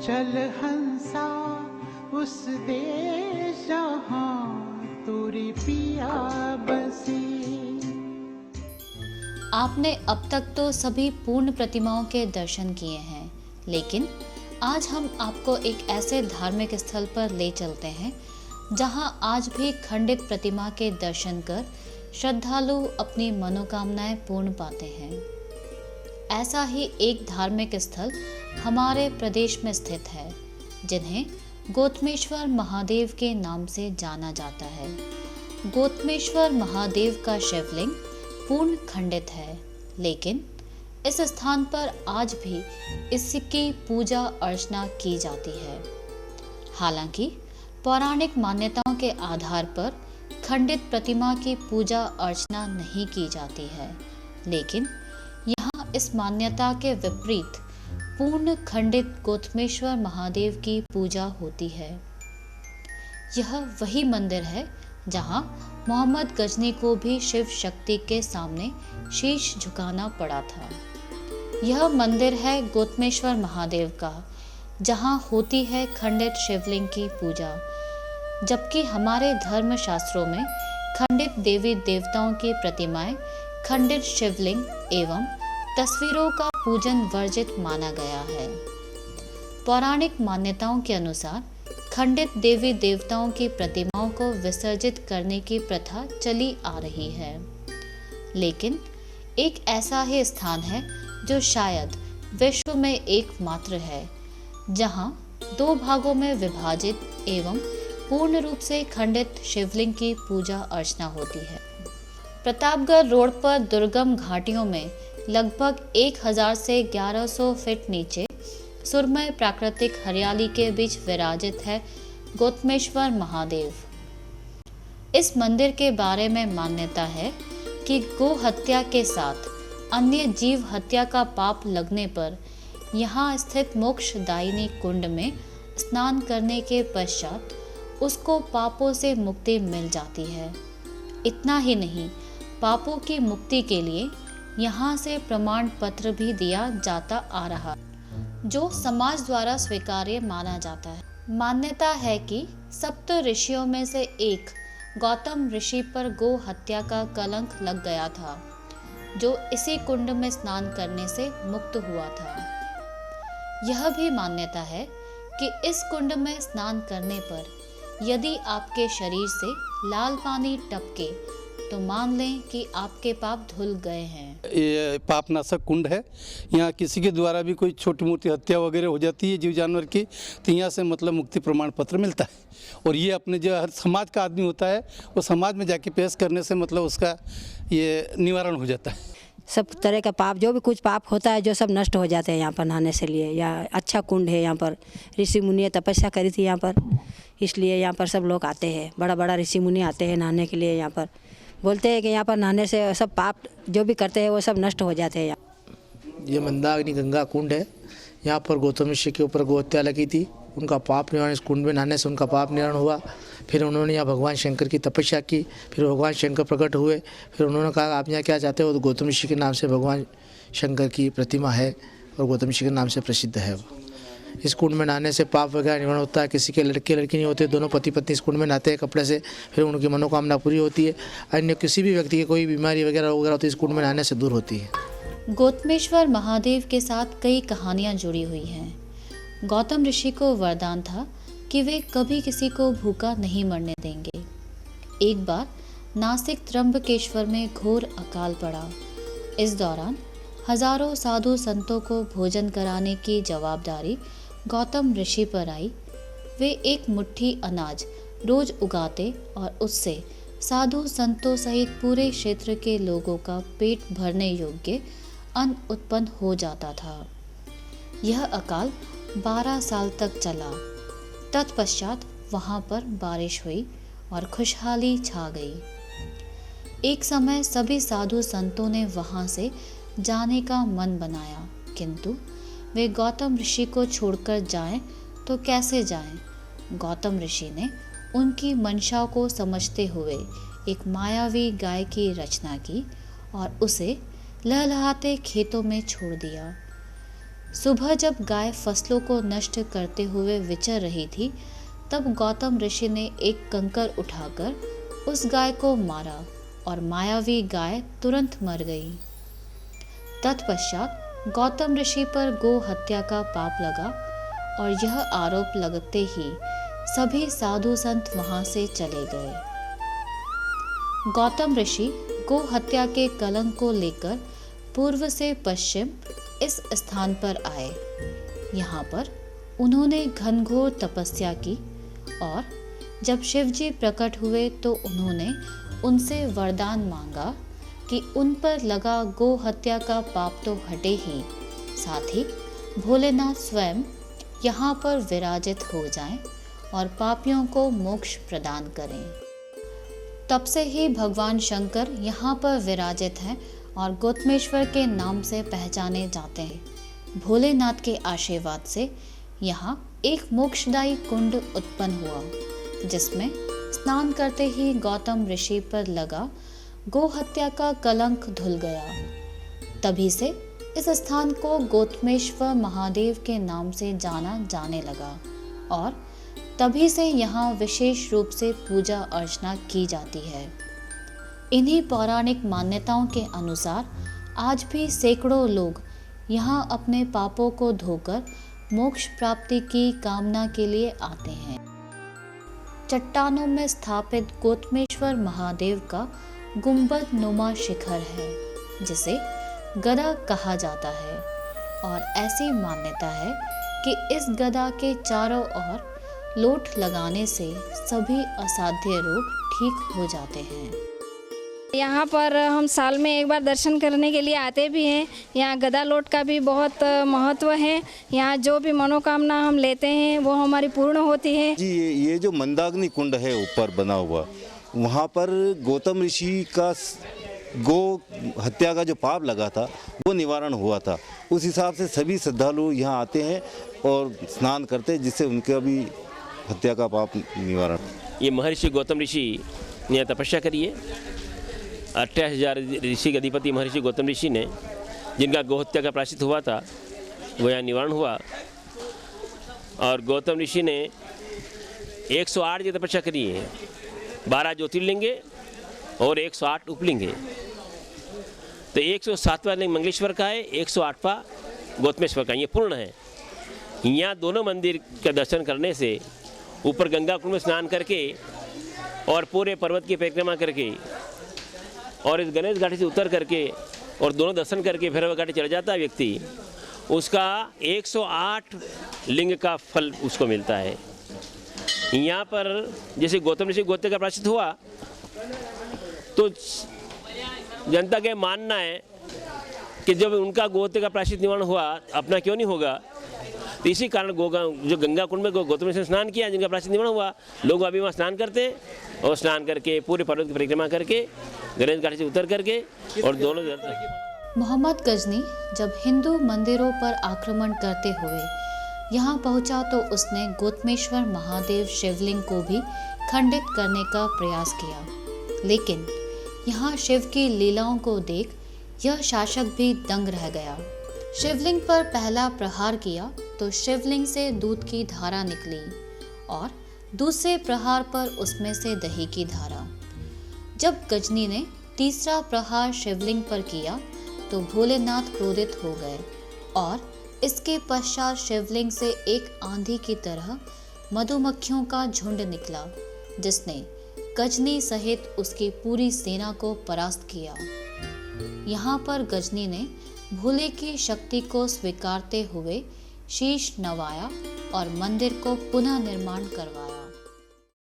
चल हंसा उस देश जहाँ तोरी पिया बसे। आपने अब तक तो सभी पूर्ण प्रतिमाओं के दर्शन किए हैं, लेकिन आज हम आपको एक ऐसे धार्मिक स्थल पर ले चलते हैं जहां आज भी खंडित प्रतिमा के दर्शन कर श्रद्धालु अपनी मनोकामनाएं पूर्ण पाते हैं। ऐसा ही एक धार्मिक स्थल हमारे प्रदेश में स्थित है, जिन्हें गौतमेश्वर महादेव के नाम से जाना जाता है। गौतमेश्वर महादेव का शिवलिंग पूर्ण खंडित है, लेकिन इस स्थान पर आज भी इसकी पूजा अर्चना की जाती है। हालांकि पौराणिक मान्यताओं के आधार पर खंडित प्रतिमा की पूजा अर्चना नहीं की जाती है, लेकिन यहाँ इस मान्यता के विपरीत पूर्ण खंडित गौतमेश्वर महादेव की पूजा होती है। यह वही मंदिर है जहाँ मोहम्मद गजनी को भी शिव शक्ति के सामने शीश झुकाना पड़ा था। यह मंदिर है गौतमेश्वर महादेव का, जहाँ होती है खंडित शिवलिंग की पूजा, जबकि हमारे धर्म शास्त्रों में खंडित देवी देवताओं की प्रतिमाएं, खंडित शिवलिंग एवं तस्वीरों का पूजन वर्जित माना गया है। पौराणिक मान्यताओं के अनुसार खंडित देवी देवताओं की प्रतिमाओं को विसर्जित करने की प्रथा चली आ रही है, लेकिन एक ऐसा ही स्थान है जो शायद विश्व में एकमात्र है, जहां दो भागों में विभाजित एवं पूर्ण रूप से खंडित शिवलिंग की पूजा अर्चना होती है। प्रतापगढ़ रोड पर दुर्गम घाटियों में लगभग 1000 से 1100 फीट नीचे सुरमय प्राकृतिक हरियाली के बीच विराजित है गौतमेश्वर महादेव। इस मंदिर के बारे में मान्यता है कि गौ हत्या के साथ अन्य जीव हत्या का पाप लगने पर यहाँ स्थित मोक्षदायिनी कुंड में स्नान करने के पश्चात उसको पापों से मुक्ति मिल जाती है। इतना ही नहीं, पापों की मुक्ति के लिए यहाँ से प्रमाण पत्र भी दिया जाता आ रहा, जो समाज द्वारा स्वीकार्य माना जाता है। मान्यता है कि सप्त ऋषियों में से एक गौतम ऋषि पर गौ हत्या का कलंक लग गया था, जो इसी कुंड में स्नान करने से मुक्त हुआ था। यह भी मान्यता है कि इस कुंड में स्नान करने पर यदि आपके शरीर से लाल पानी टपके तो मान लें कि आपके पाप धुल गए हैं। ये पापनाशक कुंड है। यहाँ किसी के द्वारा भी कोई छोटी मोटी हत्या वगैरह हो जाती है जीव जानवर की, तो यहाँ से मतलब मुक्ति प्रमाण पत्र मिलता है, और ये अपने जो हर समाज का आदमी होता है वो समाज में जाके पेश करने से मतलब उसका ये निवारण हो जाता है। सब तरह का पाप, जो भी कुछ पाप होता है, जो सब नष्ट हो जाते हैं यहाँ पर नहाने से लिए। या अच्छा कुंड है यहाँ पर, ऋषि मुनि ने तपस्या करी थी यहाँ पर, इसलिए यहाँ पर सब लोग आते हैं। बड़ा बड़ा ऋषि मुनि आते हैं नहाने के लिए। यहाँ पर बोलते हैं कि यहाँ पर नहाने से सब पाप जो भी करते हैं वो सब नष्ट हो जाते हैं। ये मंदाकिनी गंगा कुंड है। यहाँ पर गौतम ऋषि के ऊपर गौ हत्या लगी थी, उनका पाप निवारण, इस कुंड में नहाने से उनका पाप निवारण हुआ। फिर उन्होंने यहाँ भगवान शंकर की तपस्या की, फिर भगवान शंकर प्रकट हुए। फिर उन्होंने कहा आप यहाँ क्या चाहते हो, तो गौतम ऋषि के नाम से भगवान शंकर की प्रतिमा है और गौतम ऋषि के नाम से प्रसिद्ध है वो। इस कुंड में नहाने से पाप वगैरह निवारण होता है। किसी के लड़के लड़की नहीं होते, दोनों पति पत्नी इस कुंड में नहाते हैं कपड़े से, फिर उनकी मनोकामना पूरी होती है। अन्य किसी भी व्यक्ति की कोई बीमारी वगैरह होती है इस कुंड में नहाने से दूर होती है। गौतमेश्वर महादेव के साथ कई कहानियां जुड़ी हुई हैं। गौतम ऋषि को वरदान था कि वे कभी किसी को भूखा नहीं मरने देंगे। एक बार नासिक त्र्यंबकेश्वर में घोर अकाल पड़ा। इस दौरान हजारों साधु संतों को भोजन कराने की जवाबदारी गौतम ऋषि पर आई। वे एक मुट्ठी अनाज रोज उगाते और उससे साधु संतों सहित पूरे क्षेत्र के लोगों का पेट भरने योग्य अन्न उत्पन्न हो जाता था। यह अकाल 12 साल तक चला। तत्पश्चात वहां पर बारिश हुई और खुशहाली छा गई। एक समय सभी साधु संतों ने वहां से जाने का मन बनाया, किंतु वे गौतम ऋषि को छोड़कर जाएं तो कैसे जाएं। गौतम ऋषि ने उनकी मंशा को समझते हुए एक मायावी गाय की रचना की और उसे लहलहाते खेतों में छोड़ दिया। सुबह जब गाय फसलों को नष्ट करते हुए विचर रही थी, तब गौतम ऋषि ने एक कंकर उठाकर उस गाय को मारा और मायावी गाय तुरंत मर गई। तत्पश्चात गौतम ऋषि पर गो हत्या का पाप लगा और यह आरोप लगते ही सभी साधु संत वहां से चले गए। गौतम ऋषि गो हत्या के कलंक को लेकर पूर्व से पश्चिम इस स्थान पर आए। यहाँ पर उन्होंने घनघोर तपस्या की और जब शिव जी प्रकट हुए तो उन्होंने उनसे वरदान मांगा कि उन पर लगा गो हत्या का पाप तो हटे ही, साथ ही भोलेनाथ स्वयं यहाँ पर विराजित हो जाएं और पापियों को मोक्ष प्रदान करें। तब से ही भगवान शंकर यहाँ पर विराजित हैं और गौतमेश्वर के नाम से पहचाने जाते हैं। भोलेनाथ के आशीर्वाद से यहाँ एक मोक्षदायी कुंड उत्पन्न हुआ, जिसमें स्नान करते ही गौतम ऋषि पर लगा गो हत्या का कलंक धुल गया। तभी से इस स्थान को गौतमेश्वर महादेव के नाम से जाना जाने लगा और तभी से यहाँ विशेष रूप से पूजा अर्चना की जाती है। इन्हीं पौराणिक मान्यताओं के अनुसार आज भी सैकड़ों लोग यहाँ अपने पापों को धोकर मोक्ष प्राप्ति की कामना के लिए आते हैं। चट्टानों में स्थापित गौतमेश्वर महादेव का गुंबद नुमा शिखर है, जिसे गदा कहा जाता है और ऐसी मान्यता है कि इस गदा के चारों ओर लोट लगाने से सभी असाध्य रोग ठीक हो जाते हैं। यहाँ पर हम साल में एक बार दर्शन करने के लिए आते भी हैं। यहाँ गदा लोट का भी बहुत महत्व है। यहाँ जो भी मनोकामना हम लेते हैं वो हमारी पूर्ण होती है जी। ये जो मंदाग्नि कुंड है ऊपर बना हुआ, वहाँ पर गौतम ऋषि का गो हत्या का जो पाप लगा था वो निवारण हुआ था। उस हिसाब से सभी श्रद्धालु यहाँ आते हैं और स्नान करते हैं, जिससे उनका भी हत्या का पाप निवारण। ये महर्षि गौतम ऋषि ने तपस्या करी है। 28,000 ऋषि के अधिपति महर्षि गौतम ऋषि ने, जिनका गोहत्या का प्रायश्चित हुआ था, वो यहाँ निवारण हुआ। और गौतम ऋषि ने 108 की तपस्या करी है। 12 ज्योतिर्लिंग और 108 उपलिंग। तो 107वां लिंग मंगलेश्वर का है, 108वां गौतमेश्वर का। ये पूर्ण है। यहाँ दोनों मंदिर का दर्शन करने से ऊपर गंगा कुंड में स्नान करके और पूरे पर्वत की परिक्रमा करके और इस गणेश घाटी से उतर करके और दोनों दर्शन करके भैरव घाटी चला जाता है व्यक्ति, उसका 108 लिंग का फल उसको मिलता है। यहाँ पर जैसे गौतम ऋषि गोहत्या का प्रायश्चित हुआ तो जनता का मानना है कि जब उनका गोहत्या का प्रायश्चित निवारण हुआ, अपना क्यों नहीं होगा। तो इसी कारण जो गंगा कुंड में गौतम ऋषि ने स्नान किया, जिनका प्रायश्चित निवारण हुआ, लोग अभी वहाँ स्नान करते हैं और स्नान करके पूरे पर्वत की परिक्रमा करके गणेश घाटी से उतर करके और दोनों। मोहम्मद गजनी जब हिंदू मंदिरों पर आक्रमण करते हुए यहाँ पहुँचा तो उसने गौतमेश्वर महादेव शिवलिंग को भी खंडित करने का प्रयास किया, लेकिन यहाँ शिव की लीलाओं को देख यह शासक भी दंग रह गया। शिवलिंग पर पहला प्रहार किया तो शिवलिंग से दूध की धारा निकली और दूसरे प्रहार पर उसमें से दही की धारा। जब गजनी ने तीसरा प्रहार शिवलिंग पर किया तो भोलेनाथ क्रोधित हो गए और इसके पश्चात शिवलिंग से एक आंधी की तरह मधुमक्खियों का झुंड निकला, जिसने गजनी सहित उसकी पूरी सेना को परास्त किया। यहाँ पर गजनी ने भोले की शक्ति को स्वीकारते हुए शीश नवाया और मंदिर को पुनः निर्माण करवाया।